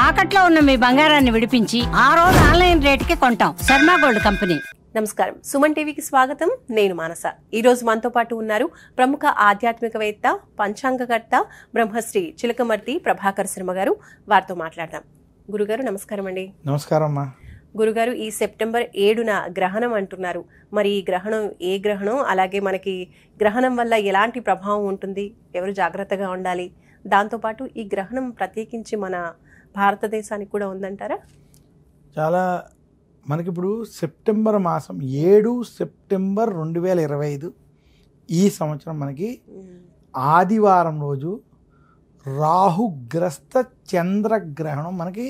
తాకట్లో ఉన్న మీ బంగారాన్ని విడిపించి ఆ రోజు ఆన్లైన్ రేటుకి కొంటాం. Sharma gold company. నమస్కారం, సుమన్ టీవీకి స్వాగతం. నేను మానస. ఈ రోజు మనతో పాటు ఉన్నారు ప్రముఖ ఆధ్యాత్మికవేత్త, పంచాంగకర్త బ్రహ్మశ్రీ చిలకమర్తి ప్రభాకర్ శర్మ గారు. వారితో మాట్లాడదాం. గురుగారు నమస్కారం అండి. నమస్కారం అమ్మా. గురుగారు, ఈ సెప్టెంబర్ 7న గ్రహణం అంటున్నారు. మరి ఈ గ్రహణం ఏ గ్రహణం, అలాగే మనకి గ్రహణం వల్ల ఎలాంటి ప్రభావం ఉంటుంది, ఎవరు జాగ్రత్తగా ఉండాలి, దాంతోపాటు ఈ గ్రహణం ప్రత్యేకించి మన భారతదేశానికి కూడా ఉందంటారా? చాలా మనకిప్పుడు సెప్టెంబర్ మాసం 7 సెప్టెంబర్ 2025 ఈ సంవత్సరం మనకి ఆదివారం రోజు రాహుగ్రస్త చంద్రగ్రహణం మనకి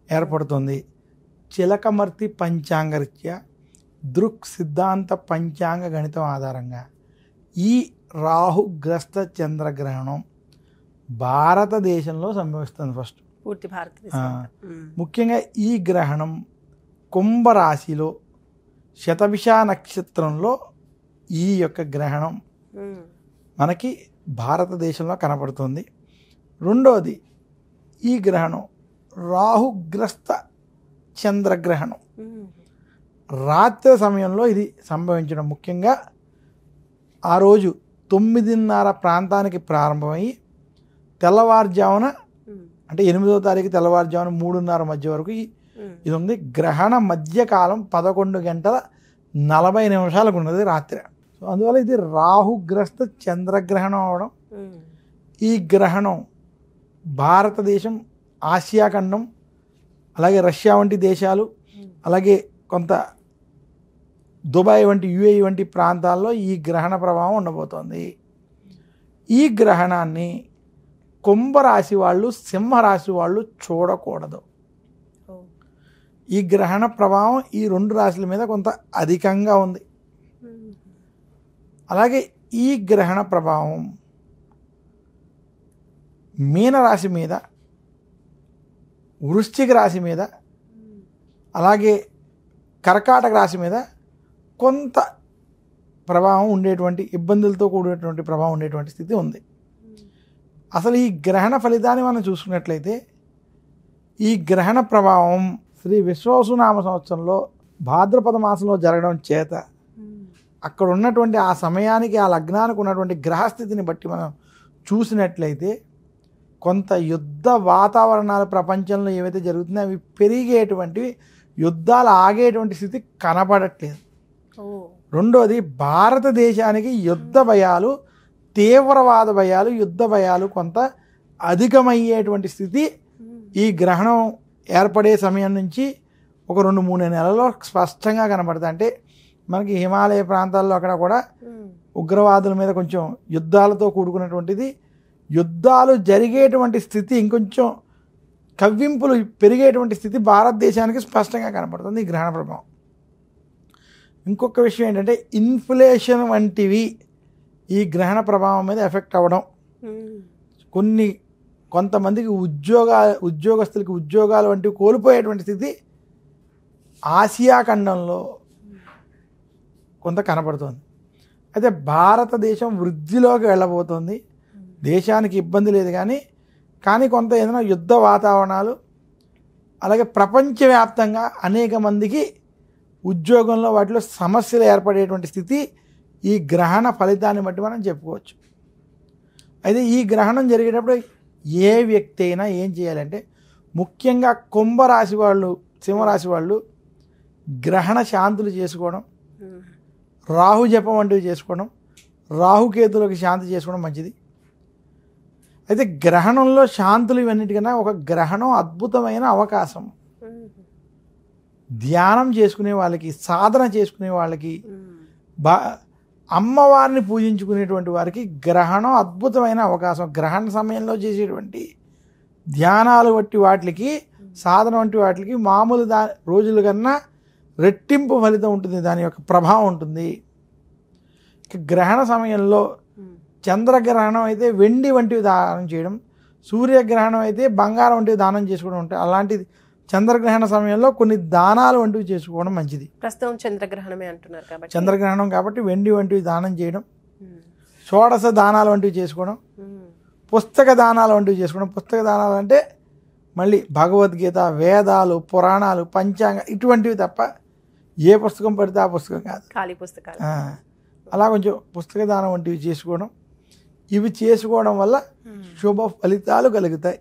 ఏర్పడుతుంది. చిలకమర్తి పంచాంగరీత్యా దృక్ సిద్ధాంత పంచాంగ గణితం ఆధారంగా ఈ రాహుగ్రస్త చంద్రగ్రహణం భారతదేశంలో సంభవిస్తుంది. ఫస్ట్ పూర్తి భారతదేశం. ముఖ్యంగా ఈ గ్రహణం కుంభరాశిలో శతభిష నక్షత్రంలో ఈ యొక్క గ్రహణం మనకి భారతదేశంలో కనపడుతుంది. రెండవది, ఈ గ్రహణం రాహుగ్రస్త చంద్రగ్రహణం రాత్రి సమయంలో ఇది సంభవించడం. ముఖ్యంగా ఆ రోజు 9:30 ప్రాంతానికి ప్రారంభమై తెల్లవారుజామున అంటే 8వ తారీఖు తెల్లవారుజామున 3:30 మధ్య వరకు ఇది ఉంది. గ్రహణ మధ్యకాలం 11:40 ఉన్నది రాత్రి. సో అందువల్ల ఇది రాహుగ్రస్త చంద్రగ్రహణం అవడం. ఈ గ్రహణం భారతదేశం, ఆసియా ఖండం, అలాగే రష్యా వంటి దేశాలు, అలాగే కొంత దుబాయ్ వంటి యుఏఈ వంటి ప్రాంతాల్లో ఈ గ్రహణ ప్రభావం ఉండబోతోంది. ఈ గ్రహణాన్ని కుంభరాశి వాళ్ళు, సింహరాశి వాళ్ళు చూడకూడదు. ఈ గ్రహణ ప్రభావం ఈ రెండు రాశుల మీద కొంత అధికంగా ఉంది. అలాగే ఈ గ్రహణ ప్రభావం మీనరాశి మీద, వృశ్చిక రాశి మీద, అలాగే కర్కాటక రాశి మీద కొంత ప్రభావం ఉండేటువంటి, ఇబ్బందులతో కూడినటువంటి ప్రభావం ఉండేటువంటి స్థితి ఉంది. అసలు ఈ గ్రహణ ఫలితాన్ని మనం చూసుకున్నట్లయితే ఈ గ్రహణ ప్రభావం శ్రీ విశ్వావసునామ సంవత్సరంలో భాద్రపద మాసంలో జరగడం చేత అక్కడ ఉన్నటువంటి ఆ సమయానికి, ఆ లగ్నానికి ఉన్నటువంటి గ్రహస్థితిని బట్టి మనం చూసినట్లయితే కొంత యుద్ధ వాతావరణాలు ప్రపంచంలో ఏవైతే జరుగుతున్నాయో అవి పెరిగేటువంటివి, యుద్ధాలు ఆగేటువంటి స్థితి కనపడట్లేదు. రెండోది, భారతదేశానికి యుద్ధ భయాలు, తీవ్రవాద భయాలు, యుద్ధ భయాలు కొంత అధికమయ్యేటువంటి స్థితి ఈ గ్రహణం ఏర్పడే సమయం నుంచి ఒక 2-3 నెలల్లో స్పష్టంగా కనబడుతుంది. అంటే మనకి హిమాలయ ప్రాంతాల్లో అక్కడ కూడా ఉగ్రవాదుల మీద కొంచెం యుద్ధాలతో కూడుకున్నటువంటిది, యుద్ధాలు జరిగేటువంటి స్థితి, ఇంకొంచెం కవ్వింపులు పెరిగేటువంటి స్థితి భారతదేశానికి స్పష్టంగా కనపడుతుంది ఈ గ్రహణ ప్రభావం. ఇంకొక విషయం ఏంటంటే ఇన్ఫ్లేషన్ వంటివి ఈ గ్రహణ ప్రభావం మీద ఎఫెక్ట్ అవ్వడం, కొంతమందికి ఉద్యోగస్తులకి ఉద్యోగాలు వంటివి కోల్పోయేటువంటి స్థితి ఆసియా ఖండంలో కొంత కనపడుతుంది. అయితే భారతదేశం వృద్ధిలోకి వెళ్ళబోతుంది. దేశానికి ఇబ్బంది లేదు, కానీ కొంత ఏదైనా యుద్ధ వాతావరణాలు, అలాగే ప్రపంచవ్యాప్తంగా అనేక మందికి ఉద్యోగంలో వాటిలో సమస్యలు ఏర్పడేటువంటి స్థితి ఈ గ్రహణ ఫలితాన్ని బట్టి మనం చెప్పుకోవచ్చు. అయితే ఈ గ్రహణం జరిగేటప్పుడు ఏ వ్యక్తి అయినా ఏం చేయాలంటే, ముఖ్యంగా కుంభరాశి వాళ్ళు, సింహరాశి వాళ్ళు గ్రహణ శాంతులు చేసుకోవడం, రాహు జపం వంటివి చేసుకోవడం, రాహుకేతులకు శాంతి చేసుకోవడం మంచిది. అయితే గ్రహణంలో శాంతులు ఇవన్నిటికన్నా ఒక గ్రహణం అద్భుతమైన అవకాశం. ధ్యానం చేసుకునే వాళ్ళకి, సాధన చేసుకునే వాళ్ళకి, అమ్మవారిని పూజించుకునేటువంటి వారికి గ్రహణం అద్భుతమైన అవకాశం. గ్రహణ సమయంలో చేసేటువంటి ధ్యానాలు వంటి వాటికి, సాధన వంటి వాటికి మామూలు రోజుల కన్నా రెట్టింపు ఫలితం ఉంటుంది, దాని యొక్క ప్రభావం ఉంటుంది. గ్రహణ సమయంలో చంద్రగ్రహణం అయితే వెండి వంటివి దానం చేయడం, సూర్యగ్రహణం అయితే బంగారం వంటివి దానం చేసుకోవడం ఉంటాయి. అలాంటిది చంద్రగ్రహణ సమయంలో కొన్ని దానాలు వంటివి చేసుకోవడం మంచిది. ప్రస్తుతం చంద్రగ్రహణమే అంటున్నారు కాబట్టి, చంద్రగ్రహణం కాబట్టి వెండి వంటివి దానం చేయడం, షోడశ దానాలు వంటివి చేసుకోవడం, పుస్తక దానాలు వంటివి చేసుకోవడం. పుస్తక దానాలు అంటే మళ్ళీ భగవద్గీత, వేదాలు, పురాణాలు, పంచాంగ ఇటువంటివి తప్ప ఏ పుస్తకం పడితే ఆ పుస్తకం కాదు. ఖాళీ పుస్తకాలు. అలా కొంచెం పుస్తక దానం వంటివి చేసుకోవడం, ఇవి చేసుకోవడం వల్ల శుభ ఫలితాలు కలుగుతాయి.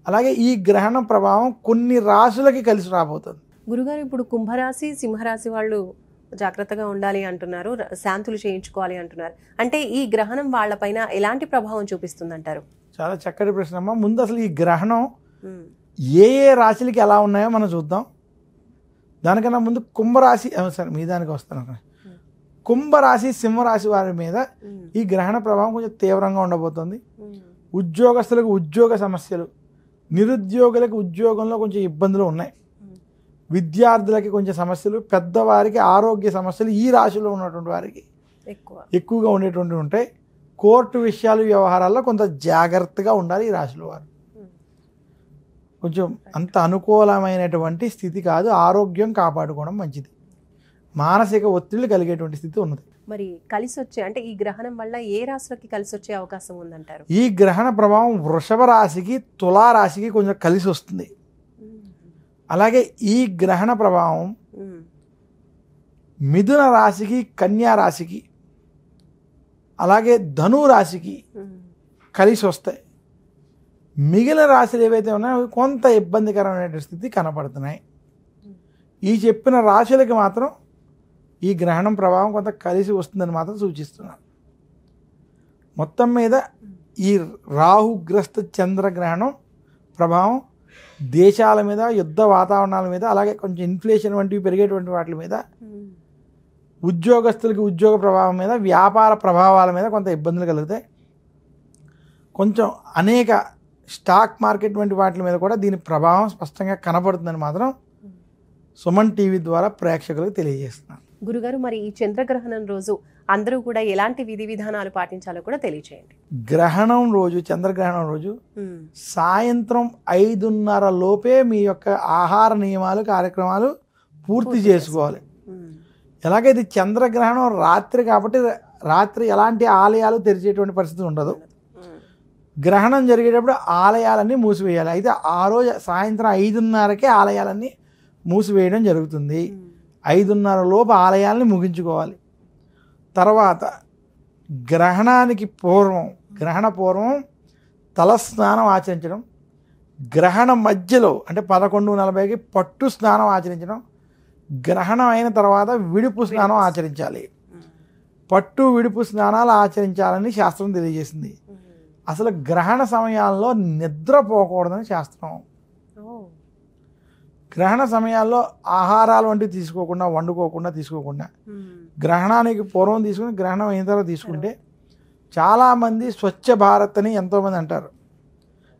అలాగే ఈ గ్రహణ ప్రభావం కొన్ని రాశులకి కలిసి రాబోతుంది. గురుగారు, ఇప్పుడు కుంభరాశి, సింహరాశి వాళ్ళు జాగ్రత్తగా ఉండాలి అంటున్నారు, శాంతులు చేయించుకోవాలి అంటున్నారు. అంటే ఈ గ్రహణం వాళ్ళపైన ఎలాంటి ప్రభావం చూపిస్తుంది అంటారు? చాలా చక్కటి ప్రశ్న అమ్మ. ముందు అసలు ఈ గ్రహణం ఏ ఏ రాశులకి ఎలా ఉన్నాయో మనం చూద్దాం. దానికన్నా ముందు కుంభరాశి, సరే మీ దానికి వస్తాను. కుంభరాశి, సింహరాశి వారి మీద ఈ గ్రహణ ప్రభావం కొంచెం తీవ్రంగా ఉండబోతుంది. ఉద్యోగస్తులకు ఉద్యోగ సమస్యలు, నిరుద్యోగులకు ఉద్యోగంలో కొంచెం ఇబ్బందులు ఉన్నాయి, విద్యార్థులకి కొంచెం సమస్యలు, పెద్దవారికి ఆరోగ్య సమస్యలు ఈ రాశిలో ఉన్నటువంటి వారికి ఎక్కువగా ఉండేటువంటివి ఉంటాయి. కోర్టు విషయాలు, వ్యవహారాల్లో కొంత జాగ్రత్తగా ఉండాలి ఈ రాశిలో వారు. కొంచెం అంత అనుకూలమైనటువంటి స్థితి కాదు, ఆరోగ్యం కాపాడుకోవడం మంచిది. మానసిక ఒత్తిళ్లు కలిగేటువంటి స్థితి ఉన్నది. మరి కలిసి వచ్చే, అంటే ఈ గ్రహణం వల్ల ఏ రాశులకి కలిసి వచ్చే అవకాశం ఉందంటారు? ఈ గ్రహణ ప్రభావం వృషభ రాశికి, తులా రాశికి కొంచెం కలిసి వస్తుంది. అలాగే ఈ గ్రహణ ప్రభావం మిథున రాశికి, కన్యా రాశికి, అలాగే ధను రాశికి కలిసి వస్తాయి. మిగిలిన రాశులు ఏవైతే ఉన్నాయో కొంత ఇబ్బందికరమైన స్థితి కనపడుతున్నాయి. ఈ చెప్పిన రాశులకి మాత్రం ఈ గ్రహణం ప్రభావం కొంత కలిసి వస్తుందని మాత్రం సూచిస్తున్నాను. మొత్తం మీద ఈ రాహుగ్రస్త చంద్రగ్రహణం ప్రభావం దేశాల మీద, యుద్ధ వాతావరణాల మీద, అలాగే కొంచెం ఇన్ఫ్లేషన్ వంటివి పెరిగేటువంటి వాటి మీద, ఉద్యోగస్తులకి ఉద్యోగ ప్రభావం మీద, వ్యాపార ప్రభావాల మీద కొంత ఇబ్బందులు కలుగుతాయి. కొంచెం అనేక స్టాక్ మార్కెట్ వంటి వాటి మీద కూడా దీని ప్రభావం స్పష్టంగా కనపడుతుందని మాత్రం సుమన్ టీవీ ద్వారా ప్రేక్షకులకు తెలియజేస్తున్నాను. గురుగారు, మరి ఈ చంద్రగ్రహణం రోజు అందరూ కూడా ఎలాంటి విధి విధానాలు పాటించాలో కూడా తెలియచేయండి. గ్రహణం రోజు, చంద్రగ్రహణం రోజు సాయంత్రం 5:30 లోపే మీ యొక్క ఆహార నియమాలు, కార్యక్రమాలు పూర్తి చేసుకోవాలి. ఎలాగైతే చంద్రగ్రహణం రాత్రి కాబట్టి రాత్రి ఎలాంటి ఆలయాలు తెరిచేటువంటి పరిస్థితి ఉండదు. గ్రహణం జరిగేటప్పుడు ఆలయాలన్నీ మూసివేయాలి. అయితే ఆ రోజు సాయంత్రం 5:30కే ఆలయాలన్నీ మూసివేయడం జరుగుతుంది. 5:30 లోపు ఆలయాలని ముగించుకోవాలి. తర్వాత గ్రహణ పూర్వం తలస్నానం ఆచరించడం, గ్రహణం మధ్యలో అంటే 11:40కి పట్టు స్నానం ఆచరించడం, గ్రహణం అయిన తర్వాత విడుపు స్నానం ఆచరించాలి. పట్టు విడుపు స్నానాలు ఆచరించాలని శాస్త్రం తెలియజేసింది. అసలు గ్రహణ సమయాల్లో నిద్రపోకూడదని శాస్త్రం. గ్రహణ సమయాల్లో ఆహారాలు వంటివి తీసుకోకుండా, వండుకోకుండా తీసుకోకుండా, గ్రహణానికి పూర్వం తీసుకుని గ్రహణం అయిన తర్వాత తీసుకుంటే, చాలామంది స్వచ్ఛ భారత్ అని ఎంతోమంది అంటారు.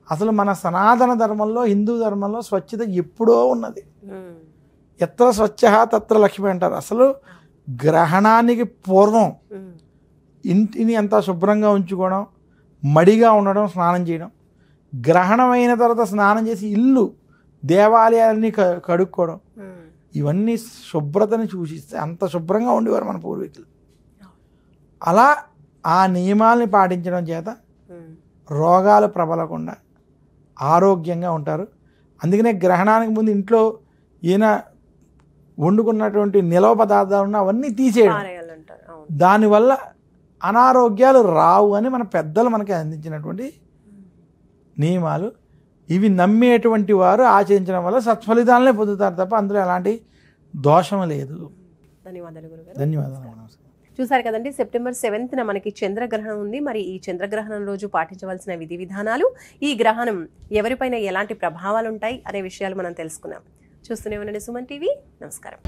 అసలు మన సనాతన ధర్మంలో, హిందూ ధర్మంలో స్వచ్ఛత ఎప్పుడో ఉన్నది. ఎత్ర స్వచ్ఛ తత్ర లక్ష్మి అంటారు. అసలు గ్రహణానికి పూర్వం ఇంటిని అంతా శుభ్రంగా ఉంచుకోవడం, మడిగా ఉండడం, స్నానం చేయడం, గ్రహణం అయిన తర్వాత స్నానం చేసి ఇల్లు, దేవాలయాలన్నీ కడుక్కోవడం, ఇవన్నీ శుభ్రతని సూచిస్తే అంత శుభ్రంగా ఉండేవారు మన పూర్వీకులు. అలా ఆ నియమాల్ని పాటించడం చేత రోగాలు ప్రబలకుండా ఆరోగ్యంగా ఉంటారు. అందుకనే గ్రహణానికి ముందు ఇంట్లో ఈయన వండుకున్నటువంటి నిలవ పదార్థాలు ఉన్న అవన్నీ తీసేయడం, దానివల్ల అనారోగ్యాలు రావు అని మన పెద్దలు మనకి అందించినటువంటి నియమాలు. ఇవి నమ్మేటువంటి వారు ఆచరించడం వల్ల సత్ఫలితాలనే పొందుతారు తప్ప అందులో ఎలాంటి దోషం లేదు. ధన్యవాదాలు గురుగారు. ధన్యవాదాలు. చూసారు కదండి, సెప్టెంబర్ 7న మనకి చంద్రగ్రహణం ఉంది. మరి ఈ చంద్రగ్రహణం రోజు పాటించవలసిన విధి విధానాలు, ఈ గ్రహణం ఎవరిపైన ఎలాంటి ప్రభావాలు ఉంటాయి అనే విషయాలు మనం తెలుసుకున్నాం. చూస్తూనే ఉండండి సుమన్ టీవీ. నమస్కారం.